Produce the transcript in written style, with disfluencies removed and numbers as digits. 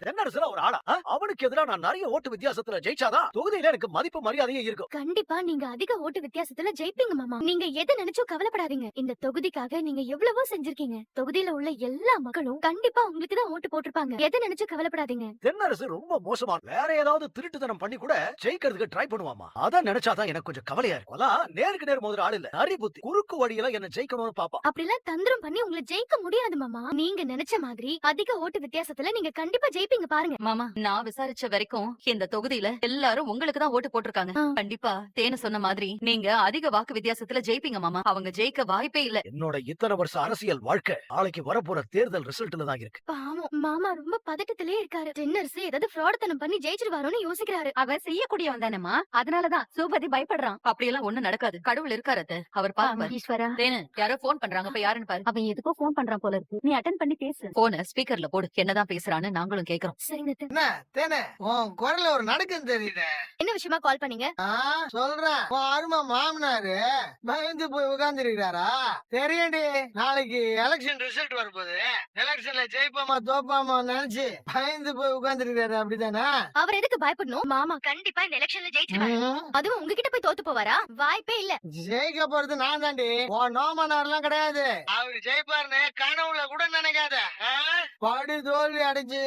தென்னரசுல ஒரு ஆளா? அவனுக்கு எதிரா நான் நிறைய ஓட்டு வித்தியாசத்துல ஜெயிச்சாதான் தொகுதியில எனக்கு மதிப்பு மரியாதையே இருக்கும். கண்டிப்பா நீங்க அதிக ஓட்டு வித்தியாசத்துல ஜெயிப்பீங்க மாமா. நீங்க எதை நினைச்சும் கவலைப்படாதீங்க. இந்த தொகுதிக்காக நீங்க எவ்வளவோ செஞ்சிருக்கீங்க. தொகுதியில உள்ள எல்லா மக்களும் கண்டிப்பா உங்களுக்கு தான் ஓட்டு போட்டிருப்பாங்க. எதை நினைச்சும் கவலைப்படாதீங்க. தென்னரசு ரொம்ப மோசமா வேற ஏதாவது திருட்டுத்தனம் பண்ணி கூட ஜெயிக்கிறதுக்கு ட்ரை பண்ணுவாமா. அத நினைச்சாதான் எனக்கு கொஞ்சம் கவலையா இருக்கும். அதான் நேருக்கு நேர் மோதுற ஆள் இல்ல. நரி புத்தி குறுக்கு வழியில என்ன ஜெயிக்கணும்னு பாப்பா. அப்படிலாம் தந்திரம் பண்ணி உங்களை ஜெயிக்க முடியாது மாமா. நீங்க நினைச்ச மாதிரி அதிக ஓட்டு வித்தியாசத்துல நீங்க கண்டிப்பா ஜெயிப்பீங்க பாருங்க. மாமா, நான் விசாரிச்ச வரைக்கும் இந்த தொகுதியில எல்லாரும் உங்களுக்கு தான் ஓட்டு போட்டிருக்காங்க. கண்டிப்பா தேனு சொன்ன மாதிரி நீங்க அதிக வாக்கு வித்தியாசத்துல ஜெயிப்பீங்க மாமா. அவங்க ஜெயிக்க வாய்ப்பே இல்ல. என்னோட இத்தனை வருஷ அரசியல் வாழ்க்கை நாளைக்கு வரப்போற தேர்தல் ரிசல்ட்ல தான் இருக்கு. பாவம் மாமா ரொம்ப பதட்டத்திலே இருக்காரு. தென்னரசு ஏதாவது ஃப்ராட்தனம் பண்ணி ஜெயிச்சிருவாரோன்னு யோசிக்கிறாரு. அவர் செய்யக்கூடியவன் தானேமா, அதனாலதான் சூபதி பயப்படுறான். அப்படியெல்லாம் ஒண்ணும் நடக்காது. கடவுள் இருக்காரு அத்தை. அவர் பாப்பாரு. ஈஸ்வரா, தேனு யாரோ போன் பண்றாங்க, போய் யாருன்னு பாரு. அவன் எதுக்கோ போன் பண்றான் போல இருக்கு. நீ அட்டென்ட் பண்ணி பேசு. போன ஸ்பீக்கர்ல போடு, என்னதான் பேசுறான்னு நாங்களும் கேக்குறோம். சரிங்க அத்தை. என்ன தேனே உன் குரல்ல ஒரு நடுக்கம் தெரியுது. என்ன விஷயமா கால் பண்ணீங்க? சொல்றேன், உன் அருமை மாமனாரு பயந்து போய் உட்கார்ந்து இருக்கிறாரா? தெரியும்டி, நாளைக்கு எலெக்ஷன் ரிசல்ட் வரப்போகுது. எலெக்ஷன்ல ஜெயிப்பாமா தோப்பாமா நினைச்சு பயந்து போய் உட்கார்ந்து இருக்கிறாரு, அப்படித்தானே? அவர் எதுக்கு பயப்படணும்? மாமா கண்டிப்பா இந்த எலெக்ஷன்ல ஜெயிச்சிருவாரு. அதுவும் உங்ககிட்ட போய் தோத்து போவாரா? வாய்ப்பே இல்ல. ஜெயிக்க போறது நான் தாண்டி, உன் நோமனார்லாம் கிடையாது. அவரு ஜெயிப்பாருன்னு கனவுல கூட நினைக்காத. படு தோல்வி அடைச்சு